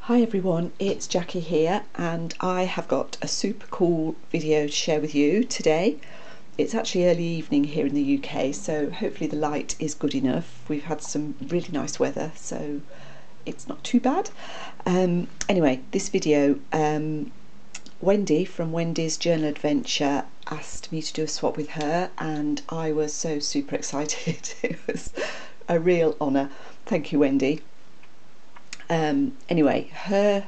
Hi everyone, it's Jackie here and I have got a super cool video to share with you today. It's actually early evening here in the UK, so hopefully the light is good enough. We've had some really nice weather, so it's not too bad. Anyway, this video, Wendy from Wendy's Journal Adventure asked me to do a swap with her and I was so super excited. It was a real honour. Thank you, Wendy. Anyway, her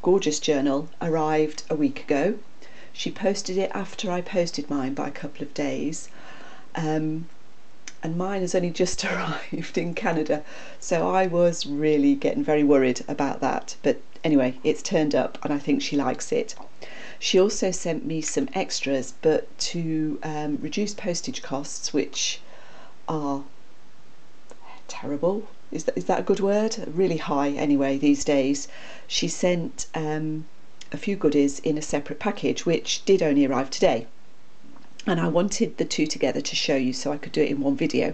gorgeous journal arrived a week ago. She posted it after I posted mine by a couple of days, and mine has only just arrived in Canada, so I was really getting very worried about that. But anyway, it's turned up and I think she likes it. She also sent me some extras, but to reduce postage costs, which are terrible. Is that a good word? Really high anyway these days. She sent a few goodies in a separate package, which did only arrive today. And I wanted the two together to show you so I could do it in one video.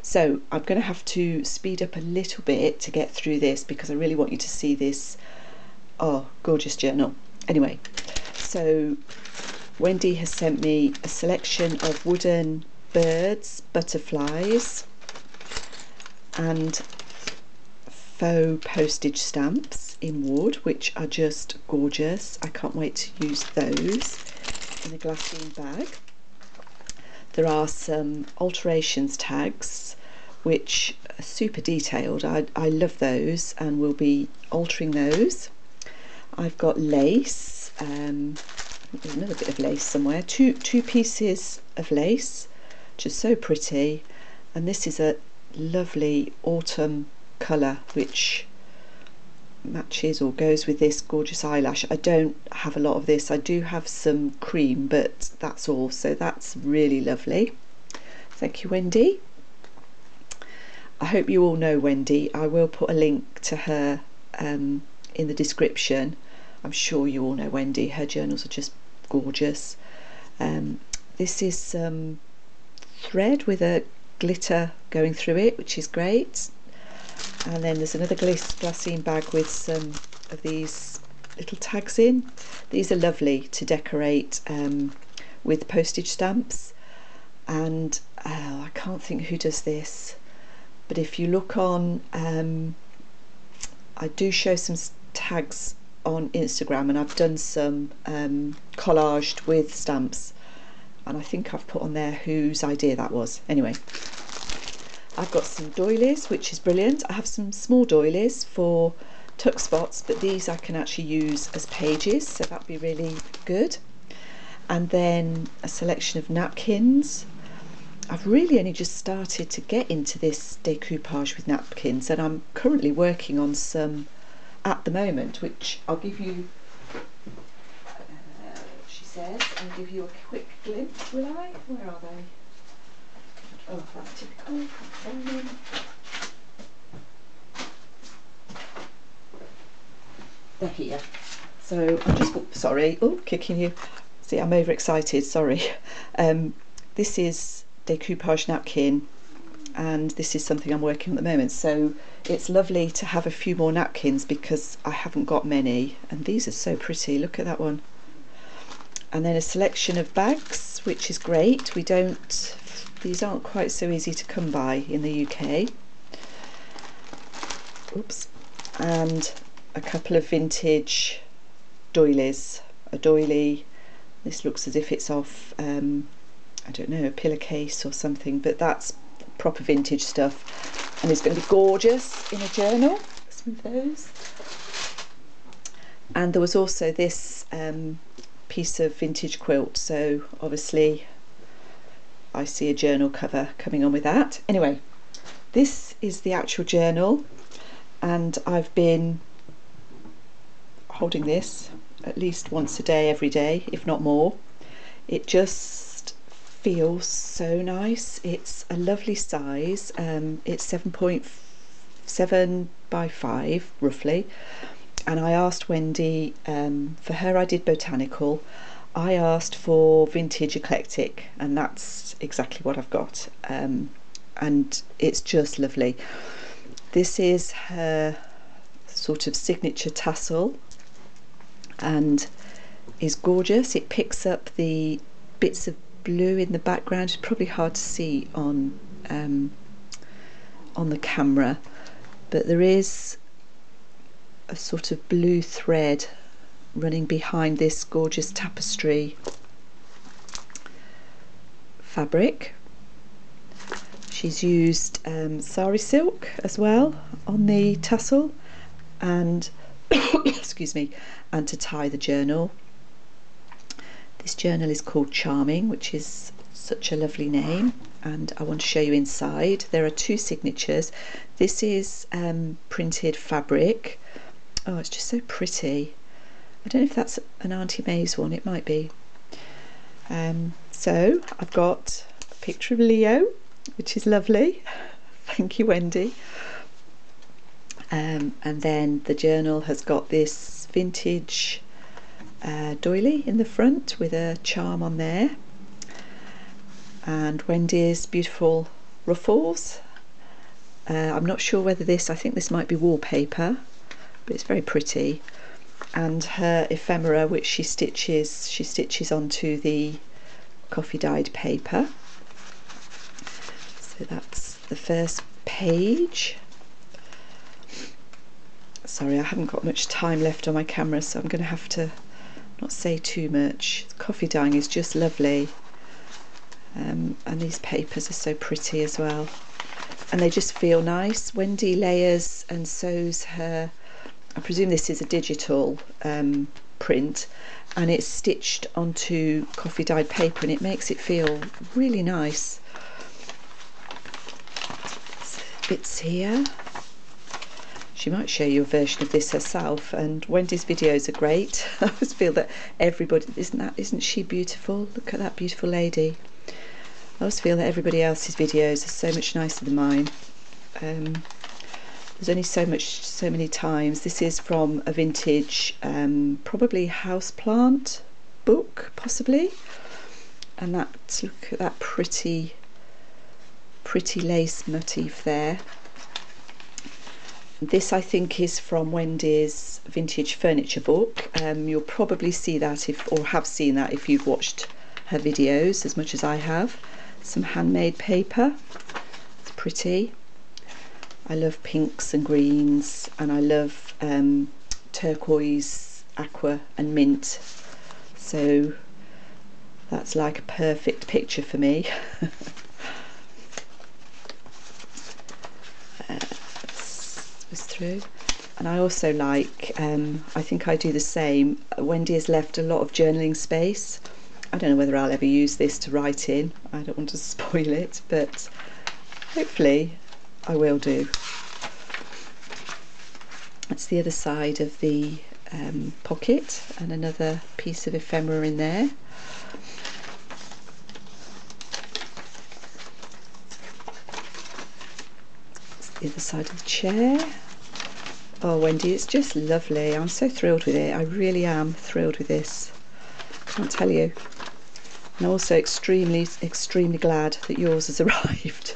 So I'm going to have to speed up a little bit to get through this because I really want you to see this gorgeous journal. Anyway, so Wendy has sent me a selection of wooden birds, butterflies, and faux postage stamps in wood, which are just gorgeous. I can't wait to use those in a glassine bag. There are some alterations tags which are super detailed. I love those and we'll be altering those. I've got lace, there's another bit of lace somewhere, two pieces of lace, which is so pretty, and this is a lovely autumn colour which matches or goes with this gorgeous eyelash. I don't have a lot of this. I do have some cream, but that's all, so that's really lovely. Thank you, Wendy. I hope you all know Wendy. I will put a link to her in the description. I'm sure you all know Wendy. Her journals are just gorgeous. This is some thread with a glitter going through it, which is great. And then there's another glassine bag with some of these little tags in. These are lovely to decorate with postage stamps. And I can't think who does this, but if you look on, I do show some tags on Instagram, and I've done some collaged with stamps, and I think I've put on there whose idea that was. Anyway, I've got some doilies, which is brilliant. I have some small doilies for tuck spots, but these I can actually use as pages, so that'd be really good. And then a selection of napkins. I've really only just started to get into this decoupage with napkins, and I'm currently working on some at the moment, which I'll give you, she says, I'll give you a quick glimpse, will I? Where are they? Oh, that's typical. Can't find them. They're here. So I'm just, sorry, kicking you. See, I'm overexcited, sorry. This is decoupage napkin, and this is something I'm working on at the moment. So it's lovely to have a few more napkins because I haven't got many, and these are so pretty. Look at that one. And then a selection of bags, which is great. These aren't quite so easy to come by in the UK. Oops. And a couple of vintage doilies. A doily, this looks as if it's off, I don't know, a pillowcase or something, but that's proper vintage stuff, and it's going to be gorgeous in a journal. Some of those. And there was also this piece of vintage quilt, so obviously I see a journal cover coming on with that. Anyway, this is the actual journal, and I've been holding this at least once a day, every day, if not more. It just feels so nice. It's a lovely size. It's 7.7 by 5 roughly, and I asked Wendy, for her I did botanical, I asked for vintage eclectic, and that's exactly what I've got, and it's just lovely. This is her sort of signature tassel and is gorgeous. It picks up the bits of blue in the background. It's probably hard to see on the camera, but there is a sort of blue thread running behind this gorgeous tapestry fabric. She's used sari silk as well on the tassel, and excuse me, and to tie the journal. This journal is called Charming, which is such a lovely name, and I want to show you inside. There are two signatures. This is printed fabric. Oh, it's just so pretty. I don't know if that's an Auntie May's one, it might be. So I've got a picture of Leo, which is lovely. Thank you, Wendy. And then the journal has got this vintage doily in the front with a charm on there, and Wendy's beautiful ruffles. I'm not sure whether this, I think this might be wallpaper, but it's very pretty. And her ephemera, which she stitches onto the coffee dyed paper. So that's the first page. Sorry, I haven't got much time left on my camera, so I'm going to have to not say too much. Coffee dyeing is just lovely, and these papers are so pretty as well, and they just feel nice. Wendy layers and sews her, I presume this is a digital print, and it's stitched onto coffee dyed paper, and it makes it feel really nice. Bits here. She might show you a version of this herself, and Wendy's videos are great. I always feel that everybody, isn't she beautiful? Look at that beautiful lady. I always feel that everybody else's videos are so much nicer than mine. There's only so many times. This is from a vintage, probably houseplant book, possibly. And look at that pretty lace motif there. This I think is from Wendy's vintage furniture book. You'll probably see that have seen that if you've watched her videos as much as I have. Some handmade paper. It's pretty. I love pinks and greens, and I love turquoise, aqua and mint. So that's like a perfect picture for me. Through. And I also like, I think I do the same, Wendy has left a lot of journaling space. I don't know whether I'll ever use this to write in, I don't want to spoil it, but hopefully I will do. That's the other side of the pocket, and another piece of ephemera in there. That's the other side of the chair. Oh, Wendy, it's just lovely. I'm so thrilled with it. I really am thrilled with this. Can't tell you. And also extremely glad that yours has arrived.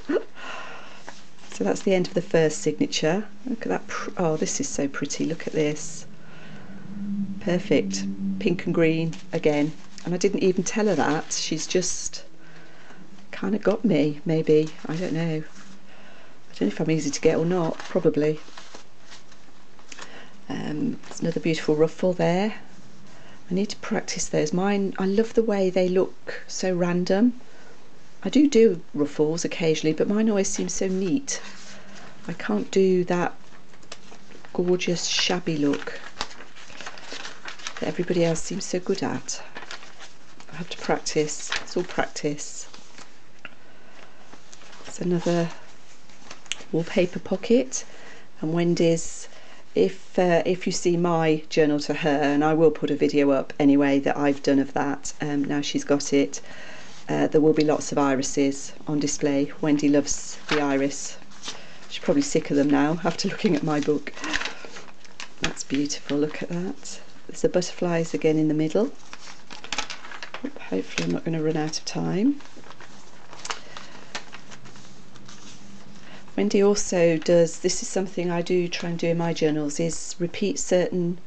So that's the end of the first signature. Look at that. Oh, this is so pretty. Look at this. Perfect. Pink and green again. And I didn't even tell her that. She's just kind of got me, maybe. I don't know. I don't know if I'm easy to get or not. Probably. There's another beautiful ruffle there. I need to practice those. Mine, I love the way they look so random. I do ruffles occasionally, but mine always seem so neat. I can't do that gorgeous shabby look that everybody else seems so good at. I have to practice. It's all practice. It's another wallpaper pocket, and Wendy's. If you see my journal to her, and I will put a video up anyway that I've done of that, now she's got it, there will be lots of irises on display. Wendy loves the iris. She's probably sick of them now after looking at my book. That's beautiful, look at that. There's the butterflies again in the middle. Hopefully I'm not going to run out of time. Wendy also does, this is something I do try and do in my journals, is repeat certain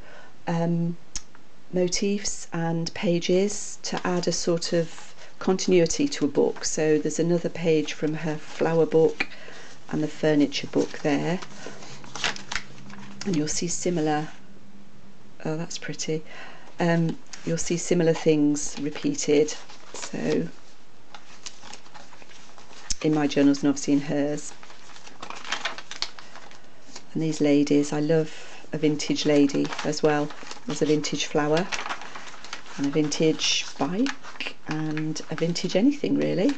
motifs and pages to add a sort of continuity to a book. So there's another page from her flower book and the furniture book there, and you'll see similar, oh that's pretty, you'll see similar things repeated, so in my journals and obviously in hers. And these ladies, I love a vintage lady as well. There's a vintage flower and a vintage bike and a vintage anything really.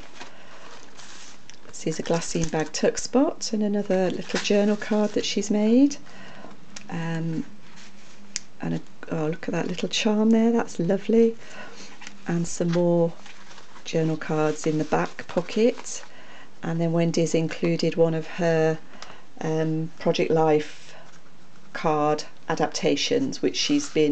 This is a glassine bag tuck spot and another little journal card that she's made. And oh, look at that little charm there, that's lovely. And some more journal cards in the back pocket. And then Wendy's included one of her Project Life card adaptations, which she's been